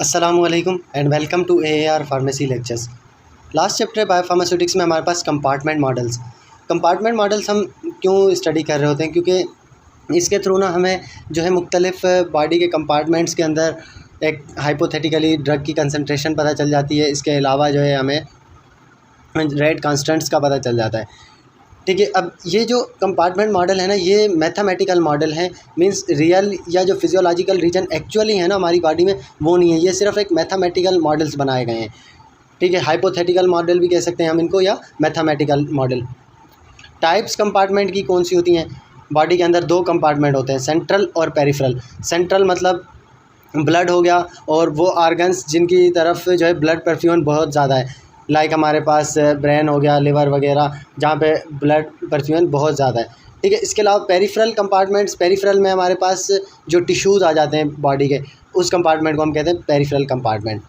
अस्सलामुअलैकुम and welcome to AAR pharmacy lectures. Last chapter biopharmaceutics में हमारे पास कंपार्टमेंट मॉडल्स हम क्यों स्टडी कर रहे होते हैं, क्योंकि इसके थ्रू ना हमें जो है मुख्तलिफ़ बॉडी के कंपार्टमेंट्स के अंदर एक हाइपोथेटिकली ड्रग की कंसंट्रेशन पता चल जाती है। इसके अलावा जो है हमें रेट कांस्टेंट्स का पता चल जाता है। ठीक है, अब ये जो कंपार्टमेंट मॉडल है ना, ये मैथमेटिकल मॉडल है। मींस रियल या जो फिजियोलॉजिकल रीजन एक्चुअली है ना हमारी बॉडी में, वो नहीं है। ये सिर्फ एक मैथमेटिकल मॉडल्स बनाए गए हैं। ठीक है, हाइपोथेटिकल मॉडल भी कह सकते हैं हम इनको, या मैथमेटिकल मॉडल। टाइप्स कंपार्टमेंट की कौन सी होती हैं? बॉडी के अंदर दो कंपार्टमेंट होते हैं, सेंट्रल और पेरिफेरल। सेंट्रल मतलब ब्लड हो गया, और वो आर्गन्स जिनकी तरफ जो है ब्लड परफ्यूजन बहुत ज़्यादा है, लाइक हमारे पास ब्रेन हो गया, लिवर वगैरह, जहाँ पे ब्लड परफ्यूजन बहुत ज़्यादा है। ठीक है, इसके अलावा पेरिफेरल कंपार्टमेंट्स, पेरिफेरल में हमारे पास जो टिश्यूज़ आ जाते हैं बॉडी के, उस कंपार्टमेंट को हम कहते हैं पेरिफेरल कंपार्टमेंट।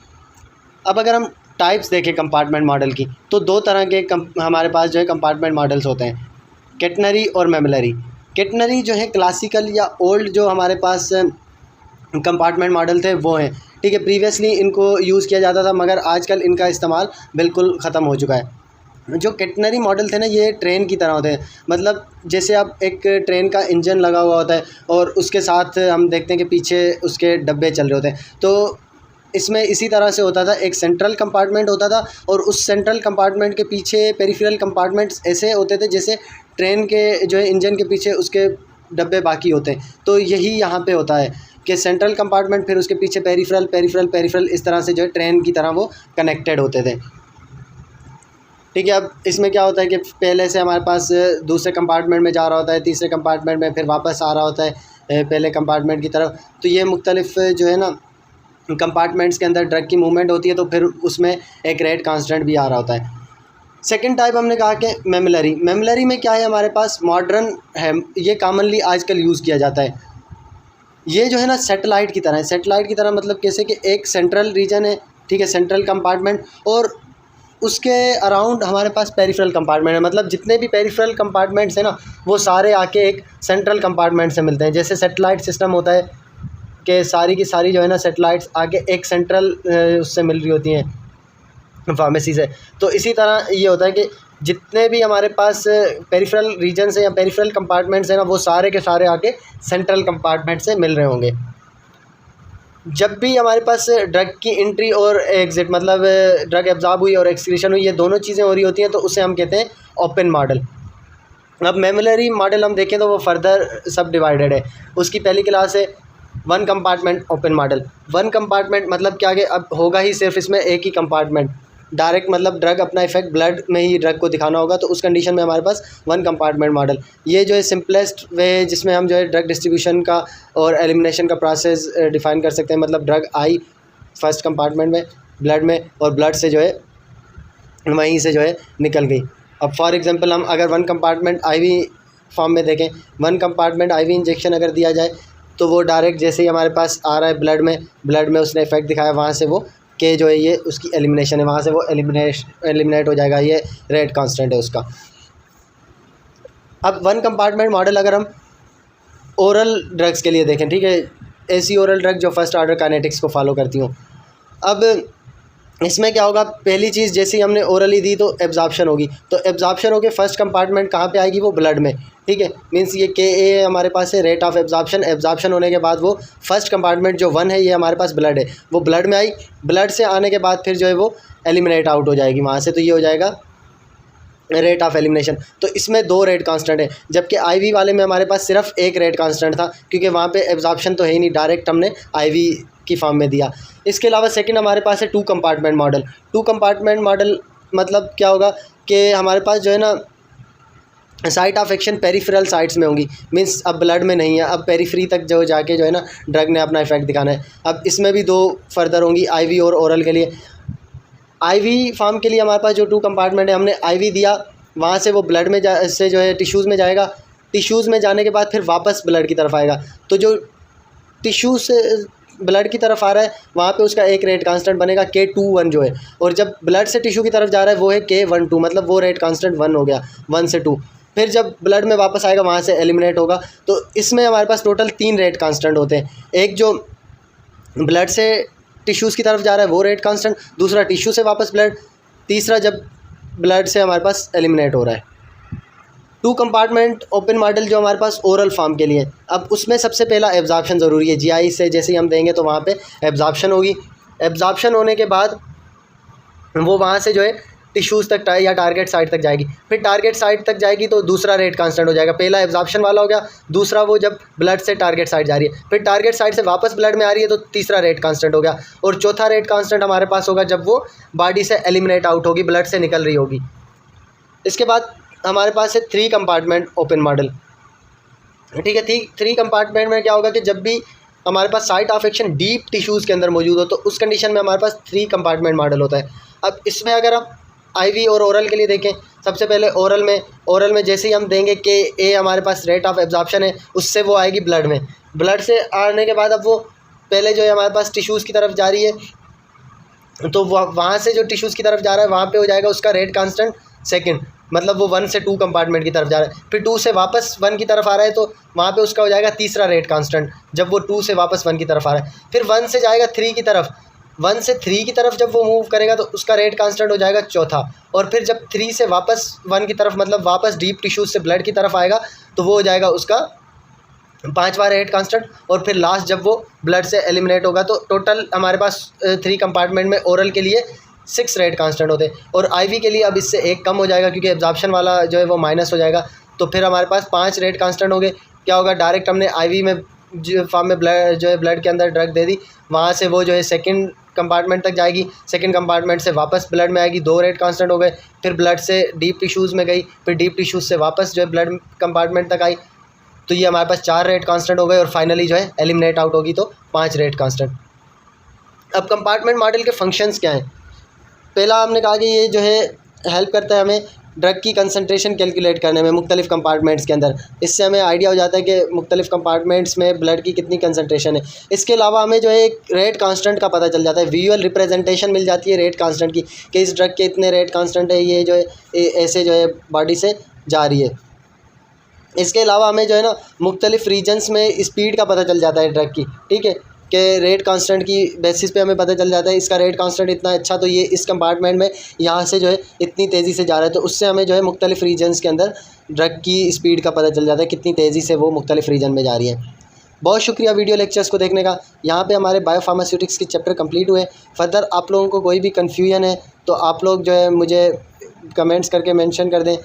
अब अगर हम टाइप्स देखें कंपार्टमेंट मॉडल की, तो दो तरह के हमारे पास जो है कंपार्टमेंट मॉडल्स होते हैं, कैटनरी और मेमलरी। कैटनरी जो है क्लासिकल या ओल्ड जो हमारे पास कंपार्टमेंट मॉडल थे वो हैं। ठीक है, प्रीवियसली इनको यूज़ किया जाता था, मगर आजकल इनका इस्तेमाल बिल्कुल ख़त्म हो चुका है। जो कैटनरी मॉडल थे ना, ये ट्रेन की तरह होते हैं। मतलब जैसे आप एक ट्रेन का इंजन लगा हुआ होता है और उसके साथ हम देखते हैं कि पीछे उसके डब्बे चल रहे होते हैं, तो इसमें इसी तरह से होता था। एक सेंट्रल कंपार्टमेंट होता था, और उस सेंट्रल कंपार्टमेंट के पीछे पेरिफेरल कंपार्टमेंट्स ऐसे होते थे जैसे ट्रेन के जो है इंजन के पीछे उसके डब्बे बाकी होते हैं। तो यही यहाँ पे होता है कि सेंट्रल कंपार्टमेंट, फिर उसके पीछे पेरिफेरल, इस तरह से जो है ट्रेन की तरह वो कनेक्टेड होते थे। ठीक है, अब इसमें क्या होता है कि पहले से हमारे पास दूसरे कंपार्टमेंट में जा रहा होता है, तीसरे कंपार्टमेंट में, फिर वापस आ रहा होता है पहले कंपार्टमेंट की तरफ। तो ये मुख्तलिफ जो है ना कंपार्टमेंट्स के अंदर ड्रग की मूवमेंट होती है, तो फिर उसमें एक रेट कांस्टेंट भी आ रहा होता है। सेकेंड टाइप हमने कहा कि मेमलरी। मेमलरी में क्या है, हमारे पास मॉडर्न है, ये कॉमनली आजकल यूज़ किया जाता है। ये जो है ना सैटेलाइट की तरह है। सैटेलाइट की तरह मतलब कैसे कि एक सेंट्रल रीजन है, ठीक है, सेंट्रल कंपार्टमेंट, और उसके अराउंड हमारे पास पेरिफेरल कंपार्टमेंट है। मतलब जितने भी पेरिफेरल कंपार्टमेंट्स हैं ना, वो सारे आके एक सेंट्रल कंपार्टमेंट से मिलते हैं। जैसे सैटेलाइट सिस्टम होता है कि सारी की सारी जो है ना सेटेलाइट्स आगे एक सेंट्रल उससे मिल रही होती हैं, फार्मेसी से। तो इसी तरह ये होता है कि जितने भी हमारे पास पेरिफेरल रीजन्स हैं या पेरिफेरल कंपार्टमेंट्स हैं ना, वो सारे के सारे आके सेंट्रल कंपार्टमेंट से मिल रहे होंगे। जब भी हमारे पास ड्रग की एंट्री और एग्ज़िट, मतलब ड्रग एब्जॉर्ब हुई और एक्सक्रीशन हुई, ये दोनों चीज़ें हो रही होती हैं, तो उसे हम कहते हैं ओपन मॉडल। अब मेमलरी मॉडल हम देखें तो वो फर्दर सब डिवाइडेड है। उसकी पहली क्लास है one compartment open model. One compartment मतलब क्या, कि अब होगा ही सिर्फ इसमें एक ही कंपार्टमेंट डायरेक्ट, मतलब ड्रग अपना इफेक्ट ब्लड में ही ड्रग को दिखाना होगा, तो उस कंडीशन में हमारे पास वन कंपार्टमेंट मॉडल। ये जो है सिंपलेस्ट वे है जिसमें हम जो है ड्रग डिस्ट्रीब्यूशन का और एलिमिनेशन का प्रोसेस डिफाइन कर सकते हैं। मतलब ड्रग आई फर्स्ट कंपार्टमेंट में ब्लड में, और ब्लड से जो है वहीं से जो है निकल गई। अब फॉर एग्जांपल हम अगर वन कंपार्टमेंट आईवी फॉर्म में देखें, वन कंपार्टमेंट आईवी इंजेक्शन अगर दिया जाए, तो वो डायरेक्ट जैसे ही हमारे पास आ रहा है ब्लड में उसने इफेक्ट दिखाया, वहाँ से वो के जो है ये उसकी एलिमिनेशन है, वहाँ से वो एलिमिनेट हो जाएगा। ये रेट कांस्टेंट है उसका। अब वन कंपार्टमेंट मॉडल अगर हम ओरल ड्रग्स के लिए देखें, ठीक है, ऐसी ओरल ड्रग जो फर्स्ट ऑर्डर काइनेटिक्स को फॉलो करती हूँ। अब इसमें क्या होगा, पहली चीज़ जैसे ही हमने ओरली दी तो एब्जॉर्प्शन होगी, तो एब्जॉर्प्शन होकर फर्स्ट कंपार्टमेंट कहाँ पे आएगी, वो ब्लड में। ठीक है, मींस ये के ए हमारे पास है रेट ऑफ एब्जॉर्प्शन। एब्जॉर्प्शन होने के बाद वो फर्स्ट कंपार्टमेंट जो वन है, ये हमारे पास ब्लड है, वो ब्लड में आई। ब्लड से आने के बाद फिर जो है वो एलिमिनेट आउट हो जाएगी वहाँ से, तो ये हो जाएगा रेट ऑफ एलिमिनेशन। तो इसमें दो रेट कांस्टेंट है, जबकि आईवी वाले में हमारे पास सिर्फ एक रेट कांस्टेंट था, क्योंकि वहाँ पे एब्जॉर्प्शन तो है ही नहीं, डायरेक्ट हमने आईवी की फॉर्म में दिया। इसके अलावा सेकंड हमारे पास है two compartment model. Two compartment model मतलब क्या होगा कि हमारे पास जो है ना site of action peripheral sites में होंगी। मींस अब ब्लड में नहीं है, अब पेरिफेरी तक जो जाके जो है ना ड्रग ने अपना इफेक्ट दिखाना है। अब इसमें भी दो फर्दर होंगी, आईवी और ओरल के लिए। आईवी फॉर्म के लिए हमारे पास जो टू कंपार्टमेंट है, हमने आईवी दिया, वहाँ से वो ब्लड में से जो है टिश्यूज़ में जाएगा। टिश्यूज़ में जाने के बाद फिर वापस ब्लड की तरफ आएगा। तो जो टिश्यू से ब्लड की तरफ आ रहा है, वहाँ पे उसका एक रेट कांस्टेंट बनेगा K21 जो है, और जब ब्लड से टिश्यू की तरफ जा रहा है वो है K12, मतलब वो रेट कांस्टेंट 1 हो गया, 1 से 2। फिर जब ब्लड में वापस आएगा वहाँ से एलिमिनेट होगा। तो इसमें हमारे पास टोटल 3 रेट कांस्टेंट होते हैं। एक जो ब्लड से टिश्यूज़ की तरफ जा रहा है वो रेट कांस्टेंट, दूसरा टिश्यू से वापस ब्लड, तीसरा जब ब्लड से हमारे पास एलिमिनेट हो रहा है। 2 कंपार्टमेंट ओपन मॉडल जो हमारे पास ओरल फॉर्म के लिए, अब उसमें सबसे पहला एब्जॉर्प्शन ज़रूरी है। जीआई से जैसे ही हम देंगे तो वहाँ पे एब्जॉर्प्शन होगी। एब्जॉर्प्शन होने के बाद वो वहाँ से जो है टिश्यूज़ तक या टारगेट साइट तक जाएगी। फिर टारगेट साइट तक जाएगी तो दूसरा रेट कांस्टेंट हो जाएगा। पहला एब्जॉर्प्शन वाला हो गया, दूसरा वो जब ब्लड से टारगेट साइट जा रही है, फिर टारगेट साइट से वापस ब्लड में आ रही है तो तीसरा रेट कांस्टेंट हो गया। और चौथा रेट कांस्टेंट हमारे पास होगा जब वो बॉडी से एलिमिनेट आउट होगी, ब्लड से निकल रही होगी। इसके बाद हमारे पास है 3 कंपार्टमेंट ओपन मॉडल। ठीक है, 3 कंपार्टमेंट में क्या होगा कि जब भी हमारे पास site of action deep tissues के अंदर मौजूद हो तो उस कंडीशन में हमारे पास 3 कंपार्टमेंट मॉडल होता है। अब इसमें अगर आप आईवी और ओरल के लिए देखें, सबसे पहले ओरल में जैसे ही हम देंगे कि ए हमारे पास रेट ऑफ एब्जॉर्प्शन है, उससे वो आएगी ब्लड में। ब्लड से आने के बाद अब वो पहले जो है हमारे पास टिश्यूज़ की तरफ जा रही है तो वहाँ से जो टिश्यूज़ की तरफ जा रहा है वहाँ पे हो जाएगा उसका रेट कांस्टेंट सेकंड, मतलब वो 1 से 2 कंपार्टमेंट की तरफ जा रहा है। फिर 2 से वापस 1 की तरफ आ रहा है तो वहाँ पे उसका हो जाएगा तीसरा रेट कांस्टेंट, जब वो 2 से वापस 1 की तरफ आ रहा है। फिर 1 से जाएगा 3 की तरफ, 1 से 3 की तरफ जब वो मूव करेगा तो उसका रेट कांस्टेंट हो जाएगा चौथा। और फिर जब 3 से वापस 1 की तरफ, मतलब वापस डीप टिश्यूज से ब्लड की तरफ आएगा तो वो हो जाएगा उसका 5वां रेट कांस्टेंट। और फिर लास्ट जब वो ब्लड से एलिमिनेट होगा तो टोटल हमारे पास 3 कंपार्टमेंट में ओरल के लिए 6 रेट कांस्टेंट होते हैं। और आईवी के लिए अब इससे 1 कम हो जाएगा क्योंकि एब्जॉर्प्शन वाला जो है वो माइनस हो जाएगा। तो फिर हमारे पास 5 रेट कांस्टेंट हो गए। क्या होगा, डायरेक्ट हमने आईवी में जो फॉर्म में ब्लड जो है ब्लड के अंदर ड्रग दे दी, वहाँ से वो जो है सेकंड कंपार्टमेंट तक जाएगी, सेकंड कंपार्टमेंट से वापस ब्लड में आएगी, 2 रेट कांस्टेंट हो गए। फिर ब्लड से डीप टिश्यूज़ में गई, फिर डीप टिश्यूज़ से वापस जो है ब्लड कंपार्टमेंट तक आई, तो ये हमारे पास 4 रेट कांस्टेंट हो गए। और फाइनली जो है एलिमिनेट आउट होगी तो 5 रेट कांस्टेंट। अब कंपार्टमेंट मॉडल के फंक्शंस क्या हैं? पहला हमने कहा कि ये जो है हेल्प करता है हमें ड्रग की कंसंट्रेशन कैलकुलेट करने में मुख्तलिफ कंपार्टमेंट्स के अंदर। इससे हमें आइडिया हो जाता है कि मुख्तलिफ कंपार्टमेंट्स में ब्लड की कितनी कंसंट्रेशन है। इसके अलावा हमें जो है एक रेट कांस्टेंट का पता चल जाता है, विजुअल रिप्रेजेंटेशन मिल जाती है रेट कांस्टेंट की कि इस ड्रग के इतने रेट कांस्टेंट है, ये जो है ऐसे जो है बॉडी से जा रही है। इसके अलावा हमें जो है ना मुख्तलिफ रीजन्स में स्पीड का पता चल जाता है ड्रग की, ठीक है, कि रेट कांस्टेंट की बेसिस पे हमें पता चल जाता है इसका रेट कांस्टेंट इतना अच्छा, तो ये इस कंपार्टमेंट में यहाँ से जो है इतनी तेज़ी से जा रहा है। तो उससे हमें जो है मुख्तलिफ रीजन्स के अंदर ड्रग की स्पीड का पता चल जाता है, कितनी तेज़ी से वो मुख्तलिफ रीजन में जा रही है। बहुत शुक्रिया वीडियो लेक्चर्स को देखने का। यहाँ पे हमारे बायोफार्मास्यूटिक्स के चैप्टर कंप्लीट हुए। फर्दर आप लोगों को कोई भी कन्फ्यूजन है तो आप लोग जो है मुझे कमेंट्स करके मेंशन कर दें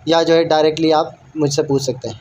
या जो है डायरेक्टली आप मुझसे पूछ सकते हैं।